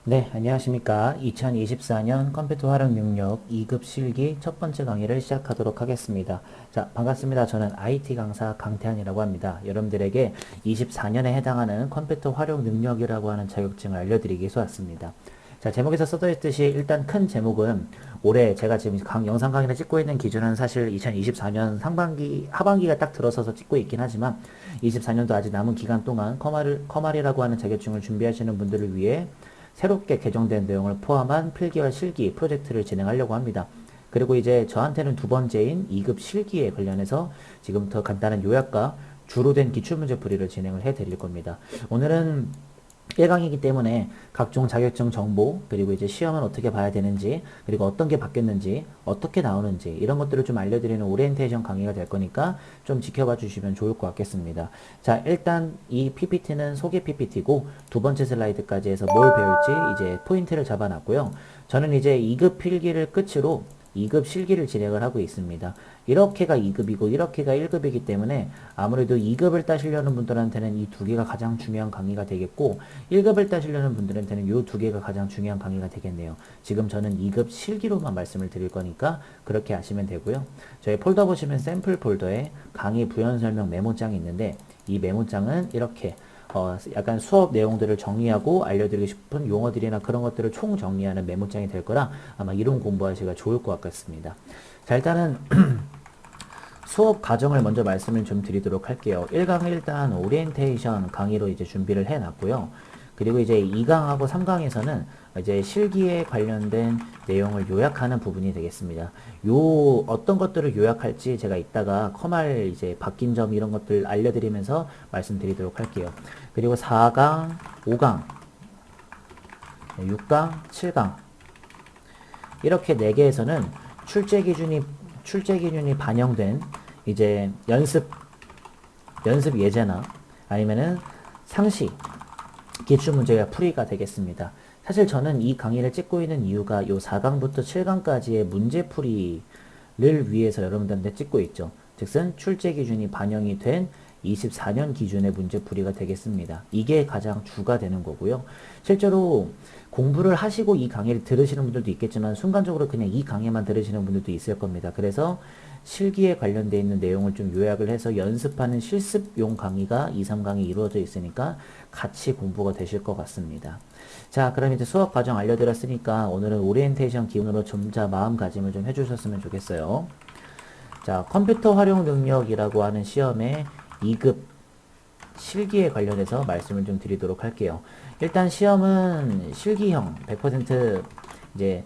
네, 안녕하십니까. 2024년 컴퓨터 활용 능력 2급 실기 첫 번째 강의를 시작하도록 하겠습니다. 자, 반갑습니다. 저는 IT 강사 강태환이라고 합니다. 여러분들에게 24년에 해당하는 컴퓨터 활용 능력이라고 하는 자격증을 알려드리기 위해서 왔습니다. 자, 제목에서 써져 있듯이 일단 큰 제목은 올해 제가 지금 영상 강의를 찍고 있는 기준은 사실 2024년 하반기가 딱 들어서서 찍고 있긴 하지만 24년도 아직 남은 기간 동안 커말이라고 하는 자격증을 준비하시는 분들을 위해 새롭게 개정된 내용을 포함한 필기와 실기 프로젝트를 진행하려고 합니다. 그리고 이제 저한테는 두 번째인 2급 실기에 관련해서 지금부터 간단한 요약과 주로 된 기출문제 풀이를 진행을 해 드릴 겁니다. 오늘은 1강이기 때문에 각종 자격증 정보, 그리고 이제 시험은 어떻게 봐야 되는지, 그리고 어떤 게 바뀌었는지, 어떻게 나오는지, 이런 것들을 좀 알려드리는 오리엔테이션 강의가 될 거니까 좀 지켜봐 주시면 좋을 것 같겠습니다. 자, 일단 이 PPT는 소개 PPT고, 두 번째 슬라이드까지 해서 뭘 배울지 이제 포인트를 잡아놨고요. 저는 이제 2급 필기를 끝으로 2급 실기를 진행을 하고 있습니다. 이렇게가 2급이고 이렇게가 1급이기 때문에 아무래도 2급을 따시려는 분들한테는 이 두 개가 가장 중요한 강의가 되겠고 1급을 따시려는 분들한테는 이 두 개가 가장 중요한 강의가 되겠네요. 지금 저는 2급 실기로만 말씀을 드릴 거니까 그렇게 하시면 되고요. 저희 폴더 보시면 샘플 폴더에 강의 부연 설명 메모장이 있는데 이 메모장은 이렇게 약간 수업 내용들을 정리하고 알려드리고 싶은 용어들이나 그런 것들을 총 정리하는 메모장이 될 거라 아마 이론 공부하시기가 좋을 것 같습니다. 자, 일단은 수업 과정을 먼저 말씀을 좀 드리도록 할게요. 1강은 일단 오리엔테이션 강의로 이제 준비를 해 놨고요. 그리고 이제 2강하고 3강에서는 이제 실기에 관련된 내용을 요약하는 부분이 되겠습니다. 어떤 것들을 요약할지 제가 이따가 커말 이제 바뀐 점 이런 것들 알려드리면서 말씀드리도록 할게요. 그리고 4강, 5강, 6강, 7강 이렇게 4개에서는 출제 기준이 반영된 이제 연습 예제나 아니면은 상시 기출 문제가 풀이가 되겠습니다. 사실 저는 이 강의를 찍고 있는 이유가 요 4강부터 7강까지의 문제 풀이를 위해서 여러분들한테 찍고 있죠. 즉슨 출제 기준이 반영이 된 24년 기준의 문제풀이가 되겠습니다. 이게 가장 주가 되는 거고요. 실제로 공부를 하시고 이 강의를 들으시는 분들도 있겠지만 순간적으로 그냥 이 강의만 들으시는 분들도 있을 겁니다. 그래서 실기에 관련되어 있는 내용을 좀 요약을 해서 연습하는 실습용 강의가 2, 3강이 이루어져 있으니까 같이 공부가 되실 것 같습니다. 자, 그럼 이제 수업 과정 알려드렸으니까 오늘은 오리엔테이션 기분으로 점자 마음가짐을 좀 해주셨으면 좋겠어요. 자, 컴퓨터 활용 능력이라고 하는 시험에 2급 실기에 관련해서 말씀을 좀 드리도록 할게요. 일단 시험은 실기형 100% 이제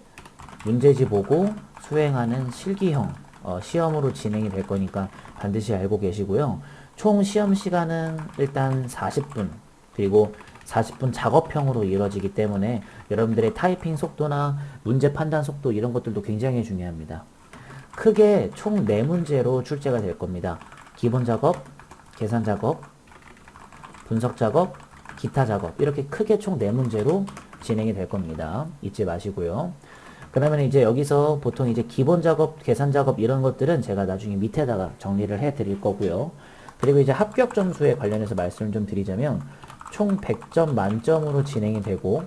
문제지 보고 수행하는 실기형 시험으로 진행이 될 거니까 반드시 알고 계시고요. 총 시험 시간은 일단 40분 그리고 40분 작업형으로 이루어지기 때문에 여러분들의 타이핑 속도나 문제 판단 속도 이런 것들도 굉장히 중요합니다. 크게 총 4문제로 출제가 될 겁니다. 기본 작업, 계산 작업, 분석 작업, 기타 작업 이렇게 크게 총 4문제로 진행이 될 겁니다. 잊지 마시고요. 그러면 이제 여기서 보통 이제 기본 작업, 계산 작업 이런 것들은 제가 나중에 밑에다가 정리를 해 드릴 거고요. 그리고 이제 합격 점수에 관련해서 말씀을 좀 드리자면 총 100점 만점으로 진행이 되고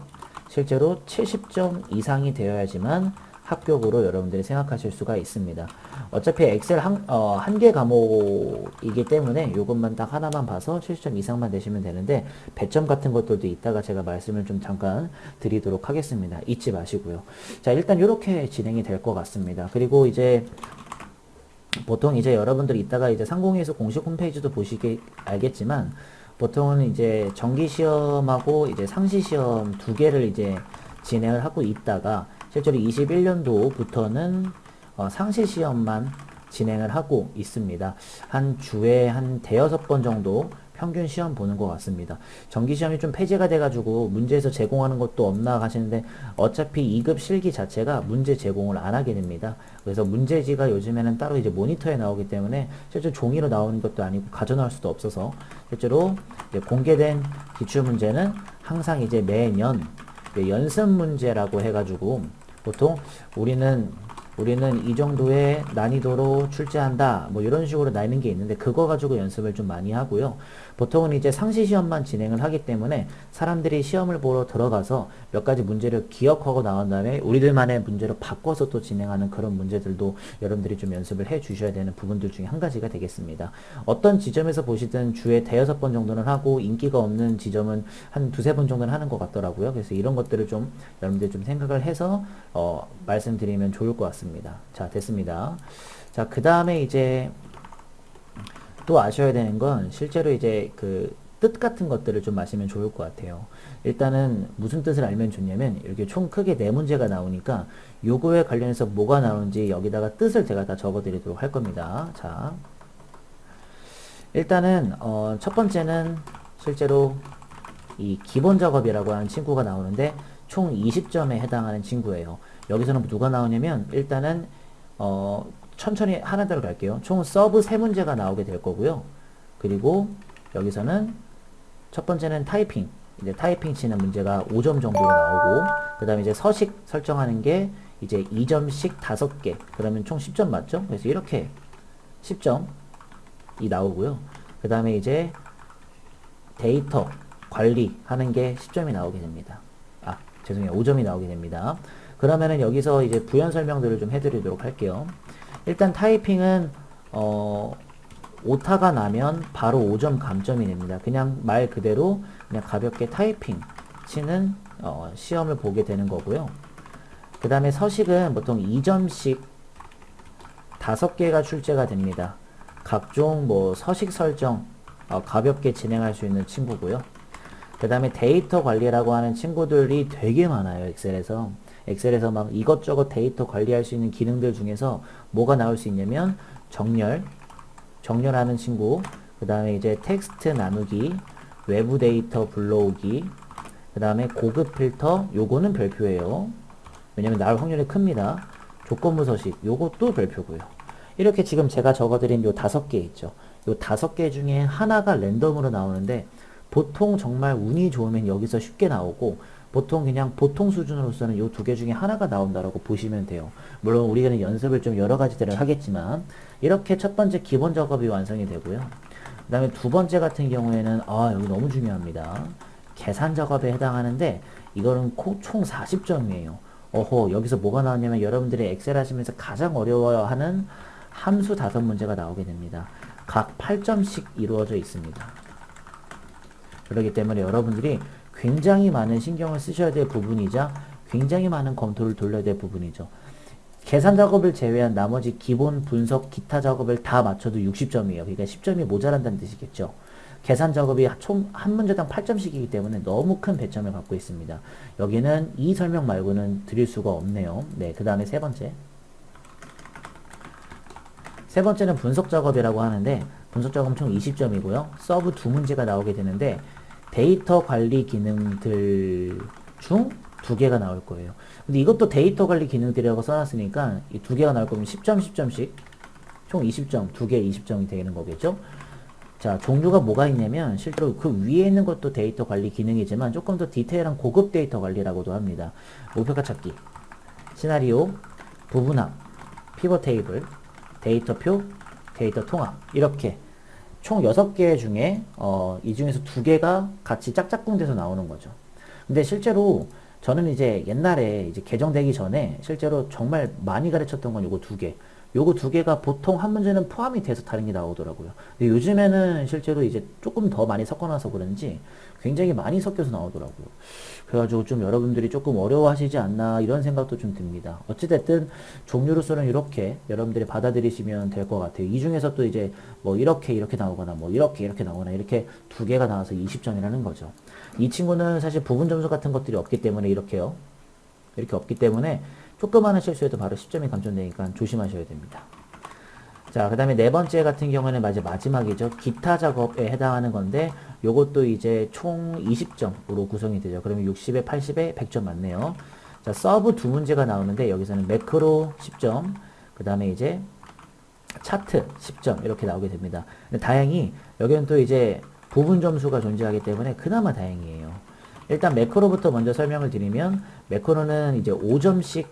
실제로 70점 이상이 되어야지만 합격으로 여러분들이 생각하실 수가 있습니다. 어차피 엑셀 한 개 과목이기 때문에 이것만 딱 하나만 봐서 70점 이상만 되시면 되는데 배점 같은 것들도 이따가 제가 말씀을 좀 잠깐 드리도록 하겠습니다. 잊지 마시고요. 자, 일단 이렇게 진행이 될 것 같습니다. 그리고 이제 보통 이제 여러분들이 이따가 이제 상공회에서 공식 홈페이지도 보시게 알겠지만 보통은 이제 정기 시험하고 이제 상시 시험 두 개를 이제 진행을 하고 있다가 실제로 21년도부터는 상시 시험만 진행을 하고 있습니다. 한 주에 한 대여섯 번 정도 평균 시험 보는 것 같습니다. 정기 시험이 좀 폐지가 돼가지고 문제에서 제공하는 것도 없나 하시는데 어차피 2급 실기 자체가 문제 제공을 안 하게 됩니다. 그래서 문제지가 요즘에는 따로 이제 모니터에 나오기 때문에 실제 종이로 나오는 것도 아니고 가져나올 수도 없어서 실제로 이제 공개된 기출 문제는 항상 이제 매년 연습 문제라고 해가지고 보통 우리는 우리는 이 정도의 난이도로 출제한다. 뭐 이런 식으로 나뉘는 게 있는데 그거 가지고 연습을 좀 많이 하고요. 보통은 이제 상시 시험만 진행을 하기 때문에 사람들이 시험을 보러 들어가서 몇 가지 문제를 기억하고 나온 다음에 우리들만의 문제로 바꿔서 또 진행하는 그런 문제들도 여러분들이 좀 연습을 해 주셔야 되는 부분들 중에 한 가지가 되겠습니다. 어떤 지점에서 보시든 주에 대여섯 번 정도는 하고 인기가 없는 지점은 한 두세 번 정도는 하는 것 같더라고요. 그래서 이런 것들을 좀 여러분들이 좀 생각을 해서 말씀드리면 좋을 것 같습니다. 자, 됐습니다. 자, 그 다음에 이제 또 아셔야 되는 건 실제로 이제 그 뜻 같은 것들을 좀 아시면 좋을 것 같아요. 일단은 무슨 뜻을 알면 좋냐면 이렇게 총 크게 네 문제가 나오니까 요거에 관련해서 뭐가 나오는지 여기다가 뜻을 제가 다 적어 드리도록 할 겁니다. 자, 일단은 첫 번째는 실제로 이 기본 작업이라고 하는 친구가 나오는데 총 20점에 해당하는 친구예요. 여기서는 누가 나오냐면 일단은 천천히 하나대로 갈게요. 총 서브 3문제가 나오게 될 거고요. 그리고 여기서는 첫 번째는 타이핑. 이제 타이핑 치는 문제가 5점 정도로 나오고 그 다음에 이제 서식 설정하는 게 이제 2점씩 5개. 그러면 총 10점 맞죠? 그래서 이렇게 10점이 나오고요. 그 다음에 이제 데이터 관리하는 게 10점이 나오게 됩니다. 아, 죄송해요. 5점이 나오게 됩니다. 그러면은 여기서 이제 부연 설명들을 좀 해드리도록 할게요. 일단 타이핑은 오타가 나면 바로 5점 감점이 됩니다. 그냥 말 그대로 그냥 가볍게 타이핑 치는 시험을 보게 되는 거고요. 그 다음에 서식은 보통 2점씩 5개가 출제가 됩니다. 각종 뭐 서식 설정 가볍게 진행할 수 있는 친구고요. 그 다음에 데이터 관리라고 하는 친구들이 되게 많아요. 엑셀에서 막 이것저것 데이터 관리할 수 있는 기능들 중에서 뭐가 나올 수 있냐면 정렬하는 친구, 그 다음에 이제 텍스트 나누기, 외부 데이터 불러오기, 그 다음에 고급 필터, 요거는 별표예요. 왜냐면 나올 확률이 큽니다. 조건부 서식, 요것도 별표고요. 이렇게 지금 제가 적어드린 요 5개 있죠. 요 5개 중에 하나가 랜덤으로 나오는데 보통 정말 운이 좋으면 여기서 쉽게 나오고 보통 그냥 보통 수준으로서는 요 2개 중에 하나가 나온다라고 보시면 돼요. 물론 우리는 연습을 좀 여러 가지들을 하겠지만 이렇게 첫 번째 기본 작업이 완성이 되고요. 그 다음에 두 번째 같은 경우에는 여기 너무 중요합니다. 계산 작업에 해당하는데 이거는 총 40점이에요. 여기서 뭐가 나왔냐면 여러분들이 엑셀 하시면서 가장 어려워하는 함수 5문제가 나오게 됩니다. 각 8점씩 이루어져 있습니다. 그렇기 때문에 여러분들이 굉장히 많은 신경을 쓰셔야 될 부분이자 굉장히 많은 검토를 돌려야 될 부분이죠. 계산 작업을 제외한 나머지 기본 분석 기타 작업을 다 맞춰도 60점이에요. 그러니까 10점이 모자란다는 뜻이겠죠. 계산 작업이 총 한 문제당 8점씩이기 때문에 너무 큰 배점을 갖고 있습니다. 여기는 이 설명 말고는 드릴 수가 없네요. 네, 그 다음에 세 번째. 세 번째는 분석 작업이라고 하는데 분석 작업은 총 20점이고요. 서브 2문제가 나오게 되는데 데이터 관리 기능들 중 2개가 나올 거예요. 근데 이것도 데이터 관리 기능들이라고 써놨으니까 이 2개가 나올 거면 10점, 10점씩 총 20점, 2개 20점이 되는 거겠죠? 자, 종류가 뭐가 있냐면 실제로 그 위에 있는 것도 데이터 관리 기능이지만 조금 더 디테일한 고급 데이터 관리라고도 합니다. 목표가 찾기, 시나리오, 부분합, 피벗 테이블, 데이터표, 데이터 통합 이렇게 총 6개 중에 이 중에서 2개가 같이 짝짝꿍돼서 나오는 거죠. 근데 실제로 저는 이제 옛날에 이제 개정되기 전에 실제로 정말 많이 가르쳤던 건 요거 2개. 요거 2개가 보통 한 문제는 포함이 돼서 다른 게 나오더라고요. 근데 요즘에는 실제로 이제 조금 더 많이 섞어놔서 그런지 굉장히 많이 섞여서 나오더라고요. 그래가지고 좀 여러분들이 조금 어려워하시지 않나 이런 생각도 좀 듭니다. 어찌됐든 종류로서는 이렇게 여러분들이 받아들이시면 될 것 같아요. 이 중에서 또 이제 뭐 이렇게 나오거나 뭐 이렇게 나오거나 이렇게 2개가 나와서 20점이라는 거죠. 이 친구는 사실 부분 점수 같은 것들이 없기 때문에 이렇게요. 이렇게 없기 때문에 조그마한 실수에도 바로 10점이 감점되니까 조심하셔야 됩니다. 자, 그 다음에 네 번째 같은 경우는 마지막이죠. 기타 작업에 해당하는 건데 요것도 이제 총 20점으로 구성이 되죠. 그러면 60에 80에 100점 맞네요. 자, 서브 2문제가 나오는데 여기서는 매크로 10점, 그 다음에 이제 차트 10점 이렇게 나오게 됩니다. 근데 다행히 여기는 또 이제 부분 점수가 존재하기 때문에 그나마 다행이에요. 일단 매크로부터 먼저 설명을 드리면 매크로는 이제 5점씩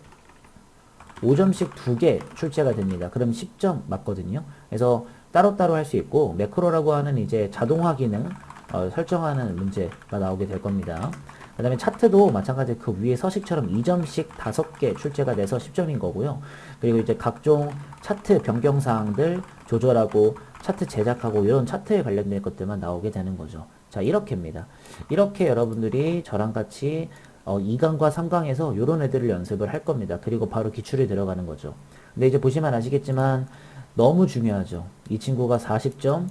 5점씩 2개 출제가 됩니다. 그럼 10점 맞거든요. 그래서 따로따로 할 수 있고, 매크로라고 하는 이제 자동화 기능 설정하는 문제가 나오게 될 겁니다. 그 다음에 차트도 마찬가지 그 위에 서식처럼 2점씩 5개 출제가 돼서 10점인 거고요. 그리고 이제 각종 차트 변경사항들 조절하고 차트 제작하고 이런 차트에 관련된 것들만 나오게 되는 거죠. 자, 이렇게입니다. 이렇게 여러분들이 저랑 같이 2강과 3강에서 이런 애들을 연습을 할 겁니다. 그리고 바로 기출이 들어가는 거죠. 근데 이제 보시면 아시겠지만 너무 중요하죠. 이 친구가 40점,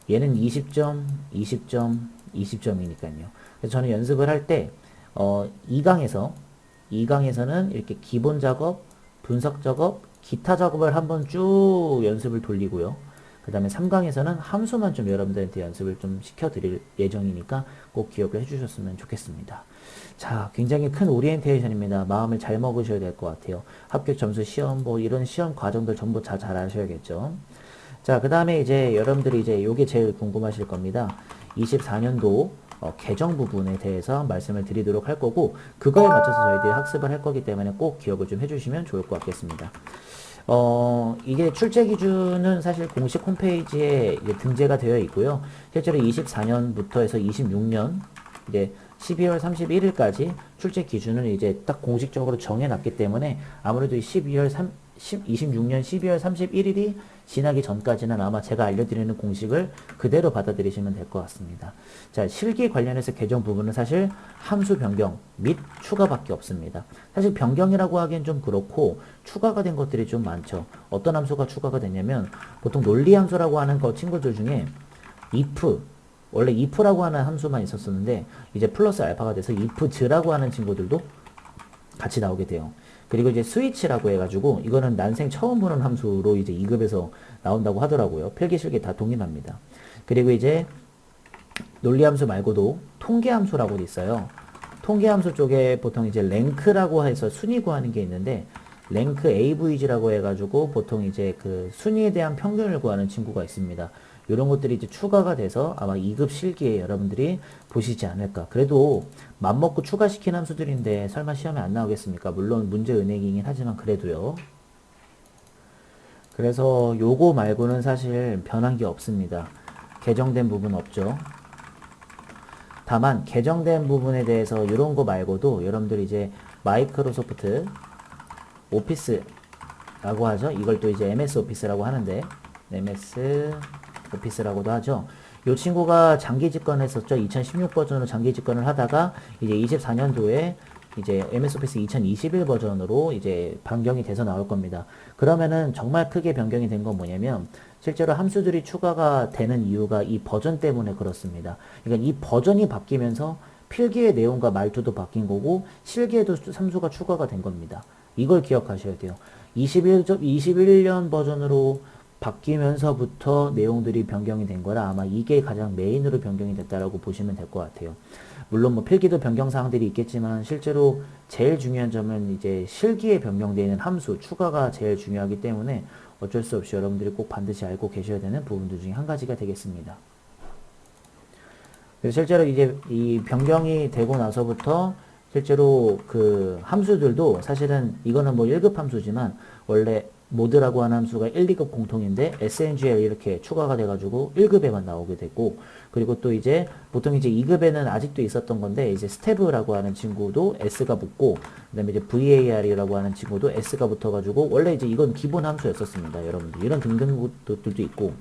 얘는 20점, 20점, 20점이니까요. 그래서 저는 연습을 할 때 2강에서는 이렇게 기본 작업, 분석 작업, 기타 작업을 한번 쭉 연습을 돌리고요. 그 다음에 3강에서는 함수만 좀 여러분들한테 연습을 좀 시켜드릴 예정이니까 꼭 기억을 해주셨으면 좋겠습니다. 자, 굉장히 큰 오리엔테이션입니다. 마음을 잘 먹으셔야 될 것 같아요. 합격 점수 시험, 뭐 이런 시험 과정들 전부 잘 아셔야겠죠. 자, 그 다음에 이제 여러분들이 이제 요게 제일 궁금하실 겁니다. 24년도 개정 부분에 대해서 말씀을 드리도록 할 거고, 그거에 맞춰서 저희들이 학습을 할 거기 때문에 꼭 기억을 좀 해주시면 좋을 것 같겠습니다. 이게 출제 기준은 사실 공식 홈페이지에 이제 등재가 되어 있고요. 실제로 24년부터 해서 26년, 이제 12월 31일까지 출제 기준을 이제 딱 공식적으로 정해놨기 때문에 아무래도 26년 12월 31일이 지나기 전까지는 아마 제가 알려드리는 공식을 그대로 받아들이시면 될 것 같습니다. 자, 실기 관련해서 개정 부분은 사실 함수 변경 및 추가밖에 없습니다. 사실 변경이라고 하기엔 좀 그렇고 추가가 된 것들이 좀 많죠. 어떤 함수가 추가가 됐냐면 보통 논리 함수라고 하는 거 친구들 중에 if, 원래 if라고 하는 함수만 있었었는데 이제 플러스 알파가 돼서 if즈라고 하는 친구들도 같이 나오게 돼요. 그리고 이제 스위치라고 해가지고 이거는 난생 처음 보는 함수로 이제 2급에서 나온다고 하더라고요. 필기실기 다 동일합니다. 그리고 이제 논리함수 말고도 통계함수라고 있어요. 통계함수 쪽에 보통 이제 랭크라고 해서 순위 구하는 게 있는데 랭크 AVG라고 해가지고 보통 이제 그 순위에 대한 평균을 구하는 친구가 있습니다. 이런 것들이 이제 추가가 돼서 아마 2급 실기에 여러분들이 보시지 않을까. 그래도 맘먹고 추가시킨 함수들인데 설마 시험에 안 나오겠습니까? 물론 문제 은행이긴 하지만 그래도요. 그래서 요거 말고는 사실 변한 게 없습니다. 개정된 부분 없죠. 다만 개정된 부분에 대해서 이런 거 말고도 여러분들이 이제 마이크로소프트 오피스라고 하죠. 이걸 또 이제 MS 오피스라고 하는데 MS 오피스라고도 하죠. 이 친구가 장기 집권했었죠. 2016 버전으로 장기 집권을 하다가 이제 24년도에 이제 MS 오피스 2021 버전으로 이제 변경이 돼서 나올 겁니다. 그러면은 정말 크게 변경이 된 건 뭐냐면 실제로 함수들이 추가가 되는 이유가 이 버전 때문에 그렇습니다. 그러니까 이 버전이 바뀌면서 필기의 내용과 말투도 바뀐 거고 실기에도 함수가 추가가 된 겁니다. 이걸 기억하셔야 돼요. 21년 버전으로 바뀌면서부터 내용들이 변경이 된 거라 아마 이게 가장 메인으로 변경이 됐다라고 보시면 될 것 같아요. 물론 뭐 필기도 변경 사항들이 있겠지만 실제로 제일 중요한 점은 이제 실기에 변경되어 있는 함수 추가가 제일 중요하기 때문에 어쩔 수 없이 여러분들이 꼭 반드시 알고 계셔야 되는 부분들 중에 한 가지가 되겠습니다. 그래서 실제로 이제 이 변경이 되고 나서부터 실제로 그 함수들도 사실은 이거는 뭐 1급 함수지만 원래 모드라고 하는 함수가 1, 2급 공통인데 SNGL 이렇게 추가가 돼가지고 1급에만 나오게 됐고 그리고 또 이제 보통 이제 2급에는 아직도 있었던 건데 이제 스테브라고 하는 친구도 S가 붙고 그 다음에 이제 VAR이라고 하는 친구도 S가 붙어가지고 원래 이제 이건 기본 함수였었습니다. 여러분들 이런 등등 것들도 있고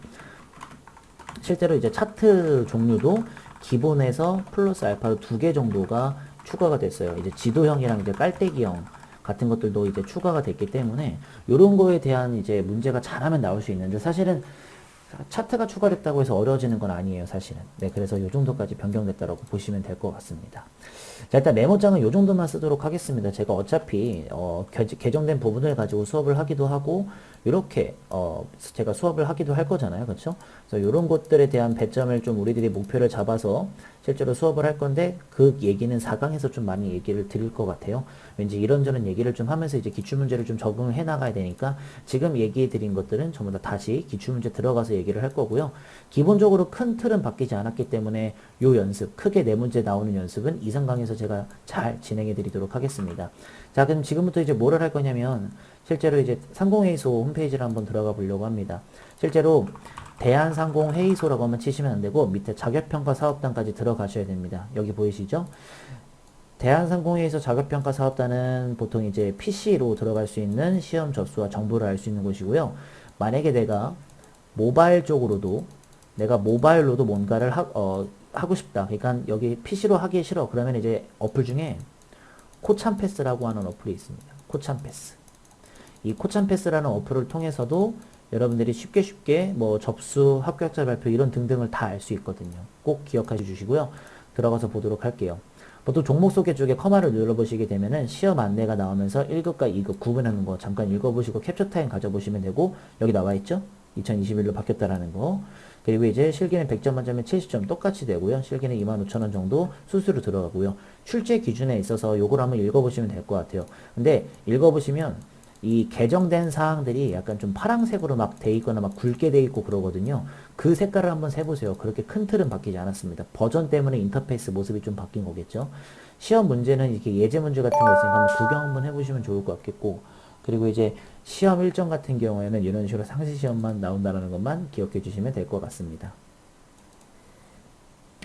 실제로 이제 차트 종류도 기본에서 플러스 알파로 2개 정도가 추가가 됐어요. 이제 지도형이랑 이제 깔때기형 같은 것들도 이제 추가가 됐기 때문에 이런 거에 대한 이제 문제가 잘하면 나올 수 있는데 사실은 차트가 추가됐다고 해서 어려워지는 건 아니에요, 사실은. 네, 그래서 이 정도까지 변경됐다라고 보시면 될 것 같습니다. 자, 일단 메모장은 이 정도만 쓰도록 하겠습니다. 제가 어차피 개정된 부분을 가지고 수업을 하기도 하고 이렇게 제가 수업을 하기도 할 거잖아요, 그렇죠? 그래서 이런 것들에 대한 배점을 좀 우리들이 목표를 잡아서 실제로 수업을 할 건데 그 얘기는 4강에서 좀 많이 얘기를 드릴 것 같아요. 왠지 이런저런 얘기를 좀 하면서 이제 기출문제를 좀 적응을 해 나가야 되니까 지금 얘기해 드린 것들은 전부 다 다시 기출문제 들어가서 얘기를 할 거고요. 기본적으로 큰 틀은 바뀌지 않았기 때문에 요 연습, 크게 네 문제 나오는 연습은 2, 3강에서 제가 잘 진행해 드리도록 하겠습니다. 자, 그럼 지금부터 이제 뭐를 할 거냐면 실제로 이제 상공회의소 홈페이지를 한번 들어가 보려고 합니다. 실제로 대한상공회의소라고 한번 치시면 안 되고 밑에 자격평가 사업단까지 들어가셔야 됩니다. 여기 보이시죠? 대한상공회의소 자격평가 사업단은 보통 이제 PC로 들어갈 수 있는 시험 접수와 정보를 알 수 있는 곳이고요. 만약에 내가 모바일 쪽으로도 내가 모바일로도 뭔가를 하고 싶다. 그러니까 여기 PC로 하기 싫어. 그러면 이제 어플 중에 코찬패스라고 하는 어플이 있습니다. 코찬패스. 이 코찬패스라는 어플을 통해서도 여러분들이 쉽게 뭐 접수, 합격자 발표 이런 등등을 다 알 수 있거든요. 꼭 기억해 주시고요. 들어가서 보도록 할게요. 보통 종목 소개 쪽에 커마를 눌러보시게 되면은 시험 안내가 나오면서 1급과 2급 구분하는 거 잠깐 읽어보시고 캡처 타임 가져보시면 되고 여기 나와 있죠? 2021로 바뀌었다라는 거. 그리고 이제 실기는 100점 만점에 70점 똑같이 되고요. 실기는 25,000원 정도 수수료 들어가고요. 출제 기준에 있어서 요걸 한번 읽어보시면 될 것 같아요. 근데 읽어보시면 이 개정된 사항들이 약간 좀 파란색으로 막 돼 있거나 막 굵게 돼 있고 그러거든요. 그 색깔을 한번 세보세요. 그렇게 큰 틀은 바뀌지 않았습니다. 버전 때문에 인터페이스 모습이 좀 바뀐 거겠죠. 시험 문제는 이렇게 예제 문제 같은 거 있으니까 한번 구경 한번 해보시면 좋을 것 같겠고, 그리고 이제 시험 일정 같은 경우에는 이런 식으로 상시 시험만 나온다는 것만 기억해 주시면 될 것 같습니다.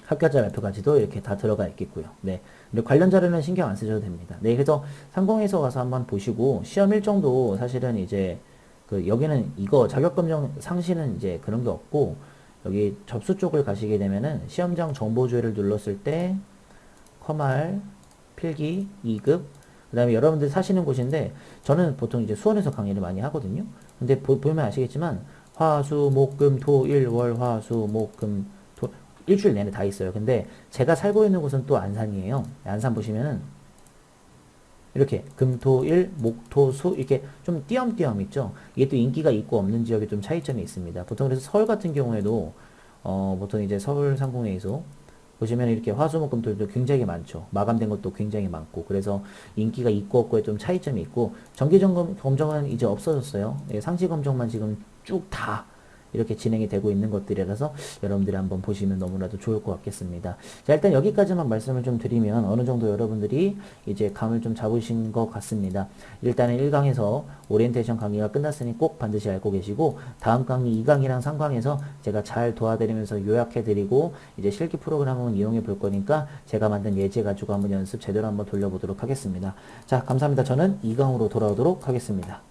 합격자 발표까지도 이렇게 다 들어가 있겠고요. 네. 근데 관련 자료는 신경 안 쓰셔도 됩니다. 네. 그래서 상공에서 가서 한번 보시고, 시험 일정도 사실은 이제, 여기는 이거 자격검정 상시는 이제 그런 게 없고, 여기 접수 쪽을 가시게 되면은 시험장 정보조회를 눌렀을 때, 커말, 필기, 2급, 그 다음에 여러분들 사시는 곳인데, 저는 보통 이제 수원에서 강의를 많이 하거든요. 근데 보면 아시겠지만, 화, 수, 목, 금, 토, 일, 월, 화, 수, 목, 금, 토, 일주일 내내 다 있어요. 근데 제가 살고 있는 곳은 또 안산이에요. 안산 보시면은 이렇게 금, 토, 일, 목, 토, 수 이렇게 좀 띄엄띄엄 있죠. 이게 또 인기가 있고 없는 지역에 좀 차이점이 있습니다. 보통 그래서 서울 같은 경우에도 보통 이제 서울 상공회의소 보시면 이렇게 화수목금토일도 굉장히 많죠. 마감된 것도 굉장히 많고 그래서 인기가 있고 없고에 좀 차이점이 있고 정기 검정은 이제 없어졌어요. 예, 상시 검정만 지금 쭉 다 이렇게 진행이 되고 있는 것들이라서 여러분들이 한번 보시면 너무나도 좋을 것 같겠습니다. 자, 일단 여기까지만 말씀을 좀 드리면 어느 정도 여러분들이 이제 감을 좀 잡으신 것 같습니다. 일단은 1강에서 오리엔테이션 강의가 끝났으니 꼭 반드시 알고 계시고 다음 강의 2강이랑 3강에서 제가 잘 도와드리면서 요약해드리고 이제 실기 프로그램을 이용해 볼 거니까 제가 만든 예제 가지고 한번 연습 제대로 한번 돌려보도록 하겠습니다. 자, 감사합니다. 저는 2강으로 돌아오도록 하겠습니다.